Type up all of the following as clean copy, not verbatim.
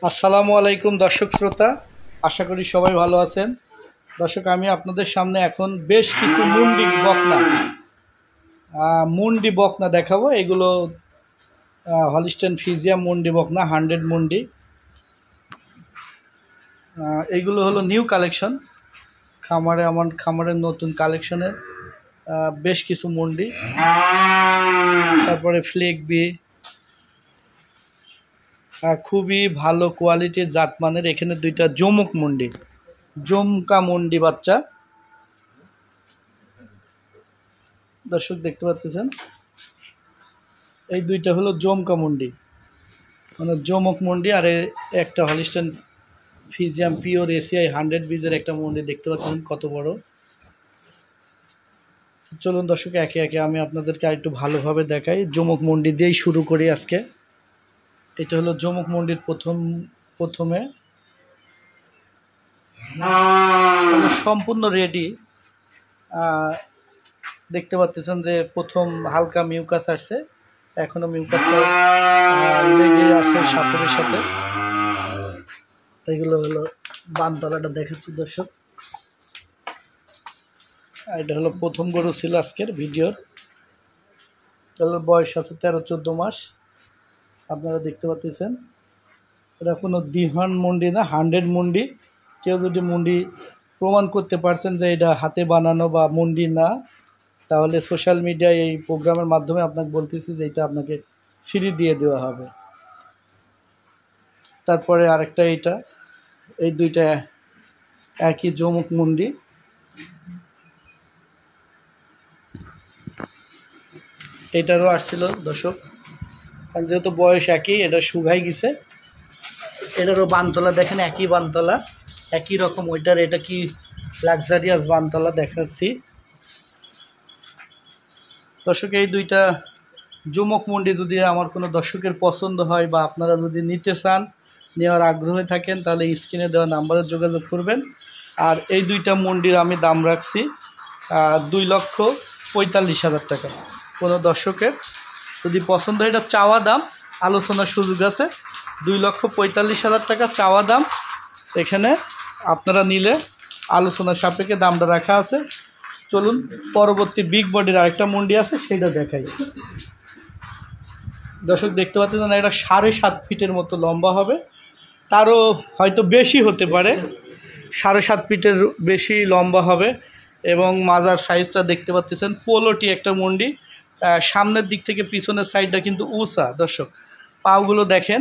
আসসালামু আলাইকুম দর্শক শ্রোতা, আশা করি সবাই ভালো আছেন। দর্শক, আমি আপনাদের সামনে এখন বেশ কিছু মুন্ডি বকনা দেখাবো। এগুলো হলিস্টেন ফ্রিজিয়ান মুন্ডি বকনা 100 মুন্ডি। এইগুলো হলো নিউ কালেকশন, আমার খামারের নতুন কালেকশনের বেশ কিছু মুন্ডি। তারপরে ফ্লেক বি, খুবই ভালো কোয়ালিটির জাতমানের। এখানে দুইটা জমকা মুন্ডি বাচ্চা দর্শক দেখতে পাচ্ছেন। এই দুইটা হলো জমকা মুন্ডি, মানে জমক মুন্ডি। আর একটা হলিস্টেন ফ্রিজিয়ান পিওর এসিআই 100 বীজের একটা মুন্ডি দেখতে পাচ্ছেন কত বড়। চলুন দর্শক, একে একে আমি আপনাদেরকে আরেকটু ভালোভাবে দেখাই। জমক মুন্ডি দিয়েই শুরু করি আজকে। এটা হলো জমক মুন্ডির প্রথমে সম্পূর্ণ রেডি। দেখতে পাচ্ছেন যে প্রথম হালকা মিউকাস আসছে, এখনো মিউকাসটা লেগে আছে সাপের সাথে। এগুলো হলো বানতলাটা দেখাচ্ছি দর্শক। এটা হলো প্রথম গরু ছিল আজকের ভিডিওর। তাহলে বয়স আছে 13-14 মাস, আপনারা দেখতে পাচ্ছেন। এটা কোনো দিহান মুন্ডি না, 100 মুন্ডি। কেউ যদি মুন্ডি প্রমাণ করতে পারছেন যে এটা হাতে বানানো বা মুন্ডি না, তাহলে সোশ্যাল মিডিয়ায় এই প্রোগ্রামের মাধ্যমে আপনাকে বলতেছি যে এটা আপনাকে ফ্রি দিয়ে দেওয়া হবে। তারপরে আরেকটা এই দুইটা একই জমুক মুন্ডি। এটারও আসছিল দর্শক, যেহেতু বয়স একই, এটা শুকাই গেছে। এটারও বানতলা দেখেন, একই বানতলা, একই রকম। এটা কি লাক্সারিয়াস বানতলা দেখাচ্ছি দর্শক। এই দুইটা জমক মুন্ডি যদি আমার কোনো দর্শকের পছন্দ হয় বা আপনারা যদি নিতে চান, নেওয়ার আগ্রহে থাকেন, তাহলে স্ক্রিনে দেওয়া নাম্বারে যোগাযোগ করবেন। আর এই দুইটা মুন্ডির আমি দাম রাখছি 2,45,000 টাকা। কোনো দর্শকের যদি পছন্দ হয়, এটা চাওয়া দাম, আলোচনার সুযোগ আছে। 2,45,000 টাকা চাওয়া দাম। এখানে আপনারা নিলে আলোচনার সাপেক্ষে দামটা রাখা আছে। চলুন পরবর্তী বিগ বডির আরেকটা মুন্ডি আছে, সেটা দেখাই। দর্শক দেখতে পাচ্ছেন, এটা 7.5 ফিটের মতো লম্বা হবে, তারও হয়তো বেশি হতে পারে। 7.5 ফিটের বেশি লম্বা হবে। এবং মাজার সাইজটা দেখতে পাচ্ছেন, পোলোটি একটা মুন্ডি। সামনের দিক থেকে পিছনের সাইডটা কিন্তু উঁচা দর্শক। পাগুলো দেখেন।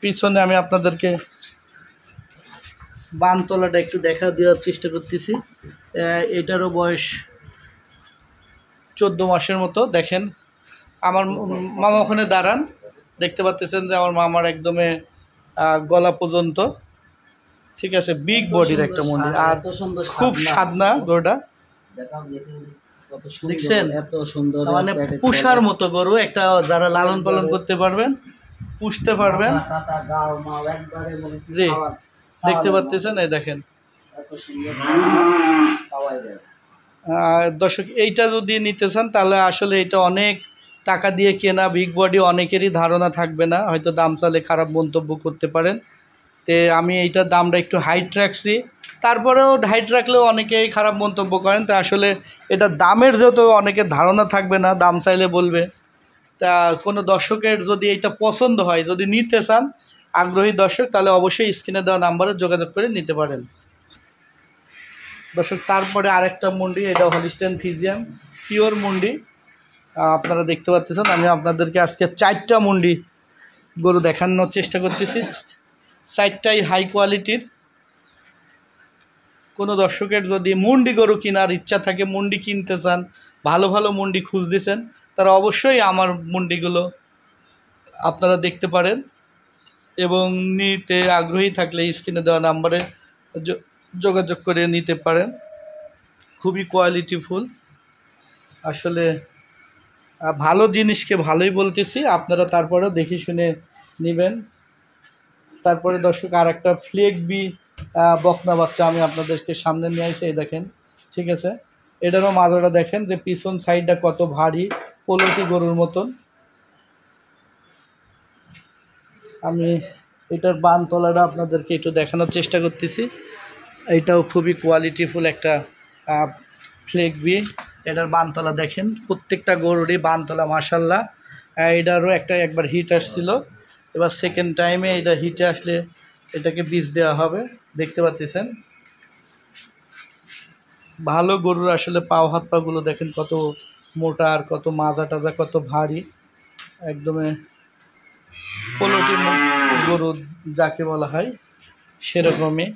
পিছনে আমি আপনাদেরকে বানতলাটা একটু দেখা দেওয়ার চেষ্টা করতেছি। এটারও বয়স 14 মাসের মতো। দেখেন, আমার মামা ওখানে দাঁড়ান, দেখতে পাচ্ছেন যে আমার মামার একদমে গলা পর্যন্ত। ঠিক আছে, বিগ বডির একটা মন্দির। আর খুব সাদনা গরুটা দেখছেন, এত সুন্দর, মানে পুষার মতো গরু একটা। যারা লালন পালন করতে পারবেন, পুষতে পারবেন। জি, দেখতে পাচ্ছেন, এই দেখেন দর্শক। এইটা যদি নিতে চান, তাহলে আসলে এটা অনেক টাকা দিয়ে কেনা বিগ বডি, অনেকেরই ধারণা থাকবে না, হয়তো দাম চালে খারাপ মন্তব্য করতে পারেন। তে আমি এইটার দামটা একটু হাইট রাখছি। তারপরেও হাইট রাখলেও অনেকেই খারাপ মন্তব্য করেন। তা আসলে এটা দামের যেহেতু অনেকের ধারণা থাকবে না, দাম চাইলে বলবে। তা কোনো দর্শকের যদি এটা পছন্দ হয়, যদি নিতে চান আগ্রহী দর্শক, তাহলে অবশ্যই স্ক্রিনে দেওয়া নাম্বারে যোগাযোগ করে নিতে পারেন দর্শক। তারপরে আরেকটা মুন্ডি, এটা হলিস্টেন ফ্রিজিয়ান পিওর মুন্ডি। আপনারা দেখতে পাচ্ছেন, আমি আপনাদেরকে আজকে 4টা মুন্ডি গরু দেখানোর চেষ্টা করতেছি। 4টাই হাই কোয়ালিটির। কোনো দর্শকের যদি মুন্ডি গরু কেনার ইচ্ছা থাকে, মুন্ডি কিনতে চান, ভালো ভালো মুন্ডি খুঁজতেছেন, তারা অবশ্যই আমার মুন্ডিগুলো আপনারা দেখতে পারেন। এবং নিতে আগ্রহী থাকলে স্ক্রিনে দেওয়া নাম্বারে যোগাযোগ করে নিতে পারেন। খুবই কোয়ালিটিফুল। আসলে ভালো জিনিসকে ভালোই বলতেছি, আপনারা তারপরেও দেখে শুনে নেবেন। তারপরে দর্শক আর একটা ফ্লেক বি বকনা বাচ্চা আমি আপনাদেরকে সামনে নিয়ে আসি। এই দেখেন, ঠিক আছে। এটারও মাজাটা দেখেন যে পিছন সাইডটা কত ভারী, পোলোটি গরুর মতন। আমি এটার বানতলাটা আপনাদেরকে একটু দেখানোর চেষ্টা করতেছি। এইটাও খুবই কোয়ালিটিফুল একটা ফ্লেগবি। এটার বানতলা দেখেন, প্রত্যেকটা গরুরই বানতলা মাশাল্লাহ। এটারও একবার হিট আসছিল, এবার সেকেন্ড টাইমে এটা হিটে আসলে এটাকে বীজ দেওয়া হবে। দেখতে পাচ্ছেন ভালো গরুর আসলে পাও হাত পাগুলো দেখেন কত মোটা, আর কত মাজা টাজা কত ভারী, একদমই পোলট্রি গরু যাকে বলা হয় সেরকমই।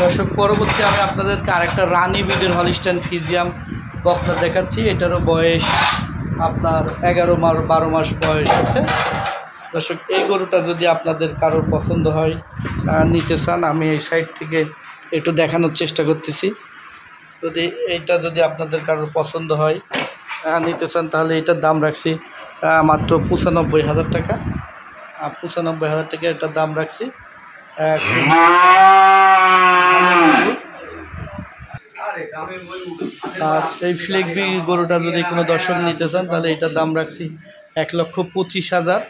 দর্শক, পরবর্তী আমি আপনাদেরকে আরেকটা রানি ব্রিডের হলিস্টাইন ফ্রিজিয়ান বকনা দেখাচ্ছি। এটারও বয়স আপনার 11-12 মাস বয়স আছে। দর্শক, এই গরুটা যদি আপনাদের কারোর পছন্দ হয়, নিতে চান, আমি এই সাইড থেকে একটু দেখানোর চেষ্টা করতেছি। এইটা যদি আপনাদের কারোর পছন্দ হয়, নিতে চান, তাহলে এটার দাম রাখছি মাত্র 95,000 টাকা। 95,000 টাকা এটার দাম রাখছি। আর এই ফ্লেগবি গরুটা যদি কোনো দর্শক নিতে চান, তাহলে এটার দাম রাখছি 1,25,000।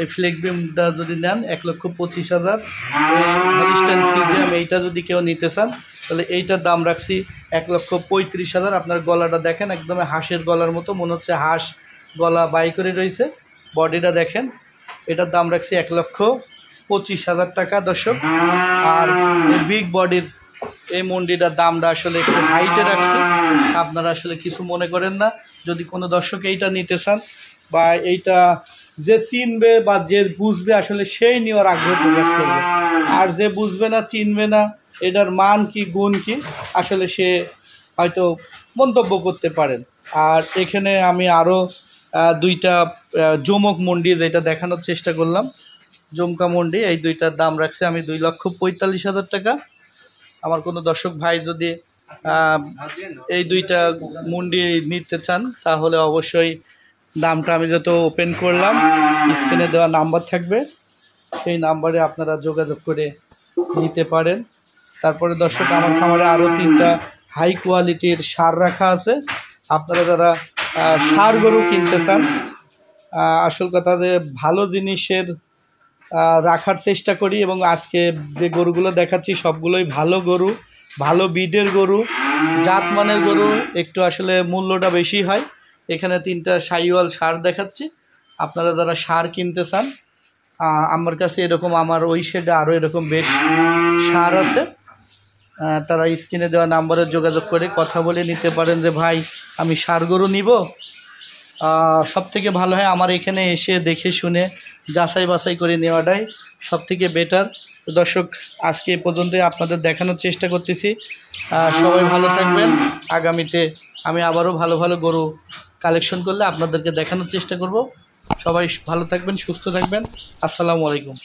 এই ফ্লেগবিমটা যদি নেন 1,25,000। হলিস্টাইন ফ্রিজিয়ান এইটা যদি কেউ নিতে চান, তাহলে এইটার দাম রাখছি 1,35,000। আপনার গলাটা দেখেন, একদম হাঁসের গলার মতো, মনে হচ্ছে হাঁস গলা বাই করে রয়েছে। বডিটা দেখেন, এটার দাম রাখছি 1,25,000 টাকা দর্শক। আর বিগ বডির এই মন্ডিটার দামটা আসলে একটু হাইটে রাখছি, আপনারা আসলে কিছু মনে করেন না। যদি কোনো দর্শক এইটা নিতে চান, বা এইটা যে চিনবে বা যে বুঝবে আসলে সেই নেওয়ার আগ্রহ প্রকাশ করবে। আর যে বুঝবে না, চিনবে না, এটার মান কি গুণ কি, আসলে সে হয়তো মন্তব্য করতে পারেন। আর এখানে আমি আরও দুইটা জমক মন্ডি যেটা দেখানোর চেষ্টা করলাম, জমকা মন্ডি, এই দুইটার দাম রাখছি আমি 2,45,000 টাকা। আমার কোনো দর্শক ভাই যদি এই দুইটা মুন্ডি নিতে চান, তাহলে অবশ্যই দামটা আমি যত ওপেন করলাম, স্ক্রিনে দেওয়া নাম্বার থাকবে, সেই নাম্বারে আপনারা যোগাযোগ করে নিতে পারেন। তারপরে দর্শক, আমার খামারে আরও 3টা হাই কোয়ালিটির সার রাখা আছে। আপনারা যারা সার গরু কিনতে চান, আসল কথা যে ভালো জিনিসের রাখার চেষ্টা করি, এবং আজকে যে গরুগুলো দেখাচ্ছি সবগুলোই ভালো গরু, ভালো ব্রিডের গরু, জাতমানের গরু, একটু আসলে মূল্যটা বেশি হয়। এখানে 3টা সাইওয়াল সার দেখাচ্ছি। আপনারা যারা সার কিনতে চান, আমার কাছে এরকম, আমার ওই শেডে আরও এরকম বেশ সার আছে। তারা স্ক্রিনে দেওয়া নাম্বারে যোগাযোগ করে কথা বলে নিতে পারেন যে ভাই আমি সার গরু নিব। সবথেকে ভালো হয় আমার এখানে এসে দেখে শুনে যাচাই বাছাই করে নেওয়াটাই সবথেকে বেটার। দর্শক, আজকে এ পর্যন্তই আপনাদের দেখানোর চেষ্টা করতেছি। সবাই ভালো থাকবেন। আগামীতে আমি আবারও ভালো ভালো গরু কালেকশন করলে আপনাদেরকে দেখানোর চেষ্টা করব। সবাই ভালো থাকবেন, সুস্থ থাকবেন। আসসালামু আলাইকুম।